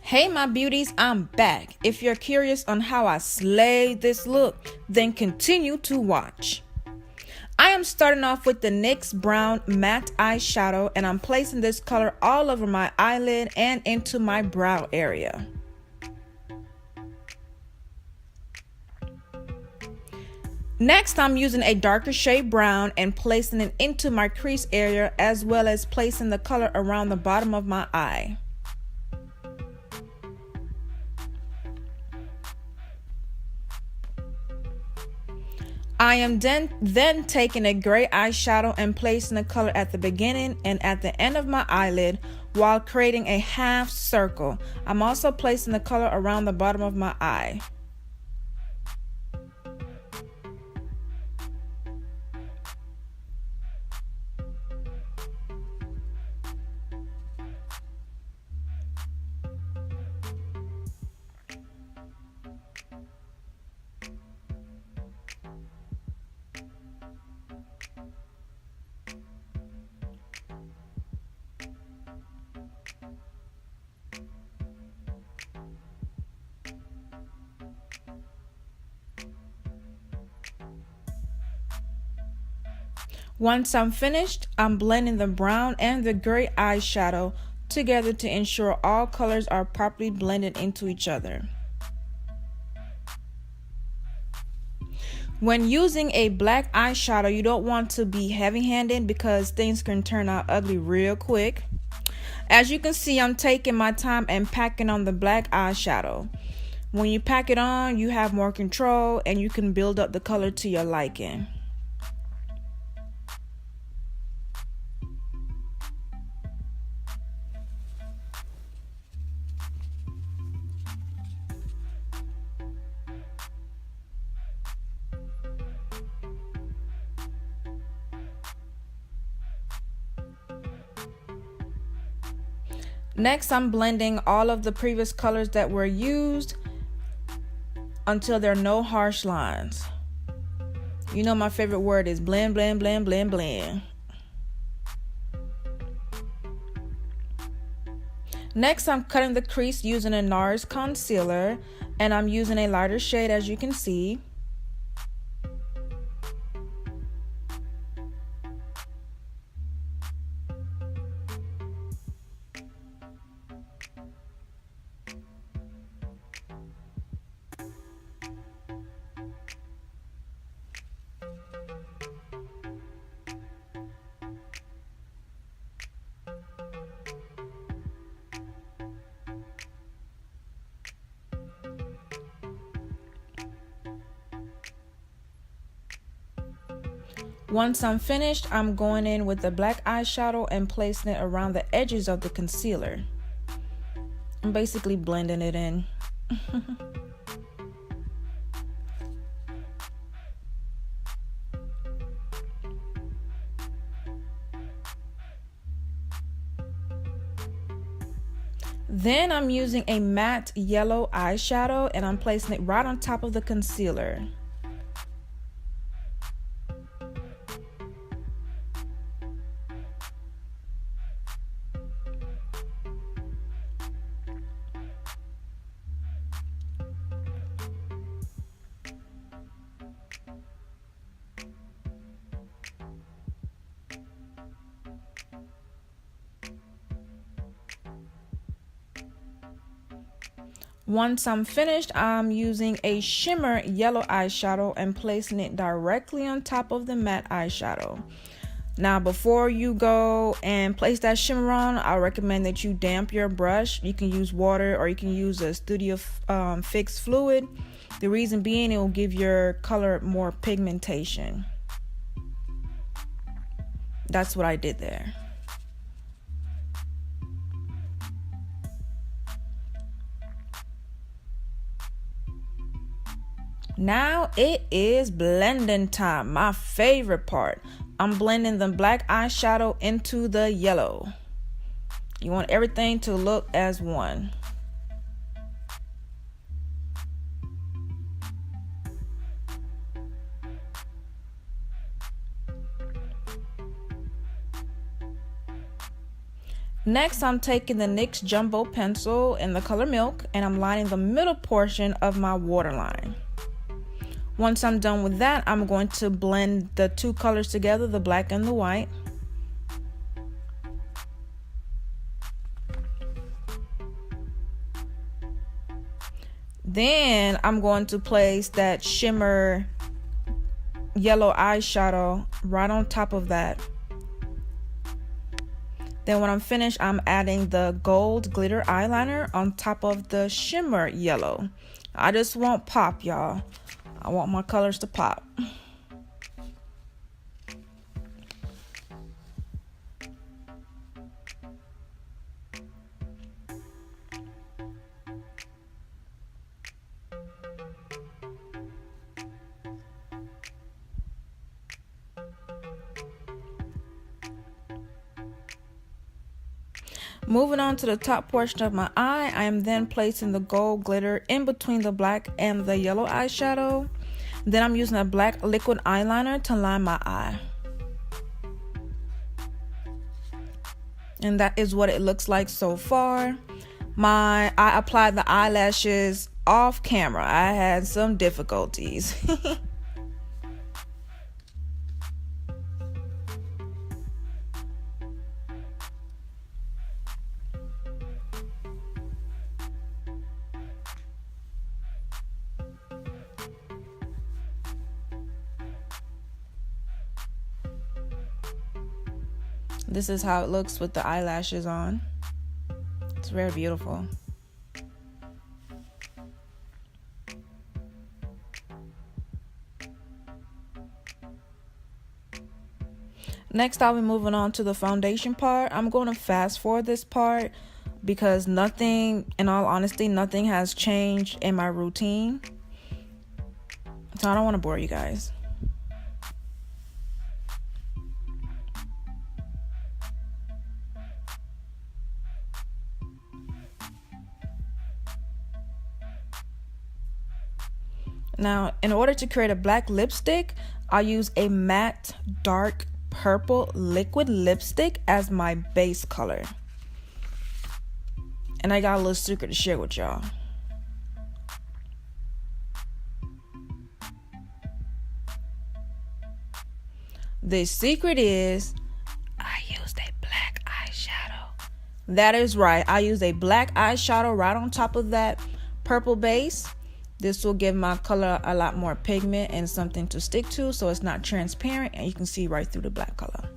Hey my beauties, I'm back. If you're curious on how I slayed this look, then continue to watch. I am starting off with the NYX Brown Matte Eyeshadow, and I'm placing this color all over my eyelid and into my brow area. Next, I'm using a darker shade brown and placing it into my crease area, as well as placing the color around the bottom of my eye. I am then taking a gray eyeshadow and placing the color at the beginning and at the end of my eyelid while creating a half circle. I'm also placing the color around the bottom of my eye. Once I'm finished, I'm blending the brown and the gray eyeshadow together to ensure all colors are properly blended into each other. When using a black eyeshadow, you don't want to be heavy-handed because things can turn out ugly real quick. As you can see, I'm taking my time and packing on the black eyeshadow. When you pack it on, you have more control and you can build up the color to your liking. Next, I'm blending all of the previous colors that were used until there are no harsh lines. You know my favorite word is blend, blend, blend, blend, blend. Next, I'm cutting the crease using a NARS concealer, and I'm using a lighter shade, as you can see. Once I'm finished, I'm going in with the black eyeshadow and placing it around the edges of the concealer. I'm basically blending it in. Then I'm using a matte yellow eyeshadow and I'm placing it right on top of the concealer. Once I'm finished, I'm using a shimmer yellow eyeshadow and placing it directly on top of the matte eyeshadow. Now, before you go and place that shimmer on, I recommend that you damp your brush. You can use water or you can use a Studio Fix fluid. The reason being, it will give your color more pigmentation. That's what I did there. Now it is blending time, my favorite part. I'm blending the black eyeshadow into the yellow. You want everything to look as one. Next, I'm taking the NYX Jumbo Pencil in the color Milk, and I'm lining the middle portion of my waterline. Once I'm done with that, I'm going to blend the two colors together, the black and the white. Then I'm going to place that shimmer yellow eyeshadow right on top of that. Then when I'm finished, I'm adding the gold glitter eyeliner on top of the shimmer yellow. I just want pop, y'all. I want my colors to pop. Moving on to the top portion of my eye, I am then placing the gold glitter in between the black and the yellow eyeshadow. Then I'm using a black liquid eyeliner to line my eye. And that is what it looks like so far. I applied the eyelashes off camera. I had some difficulties. This is how it looks with the eyelashes on. It's very beautiful. Next, I'll be moving on to the foundation part. I'm going to fast forward this part because nothing, in all honesty, nothing has changed in my routine. So I don't want to bore you guys. Now, in order to create a black lipstick, I'll use a matte dark purple liquid lipstick as my base color. And I got a little secret to share with y'all. The secret is I used a black eyeshadow. That is right. I used a black eyeshadow right on top of that purple base. This will give my color a lot more pigment and something to stick to, so it's not transparent and you can see right through the black color.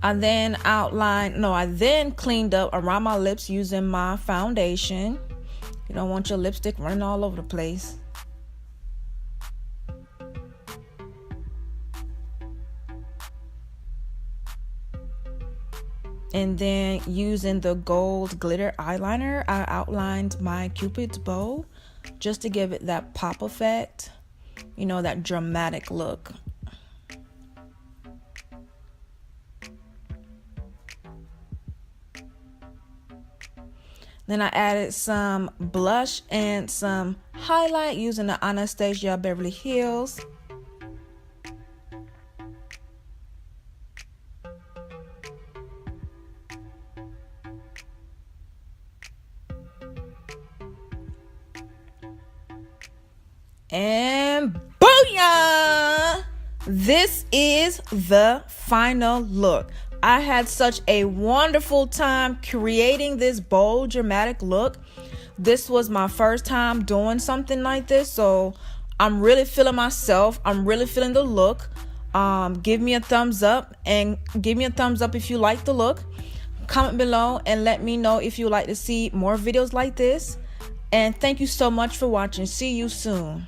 I then cleaned up around my lips using my foundation. You don't want your lipstick running all over the place. And then using the gold glitter eyeliner, I outlined my Cupid's bow just to give it that pop effect, you know, that dramatic look. Then I added some blush and some highlight using the Anastasia Beverly Hills. And booyah! This is the final look. I had such a wonderful time creating this bold, dramatic look. This was my first time doing something like this, so I'm really feeling myself. I'm really feeling the look. Give me a thumbs up, and give me a thumbs up if you like the look. Comment below and let me know if you like to see more videos like this. And thank you so much for watching. See you soon.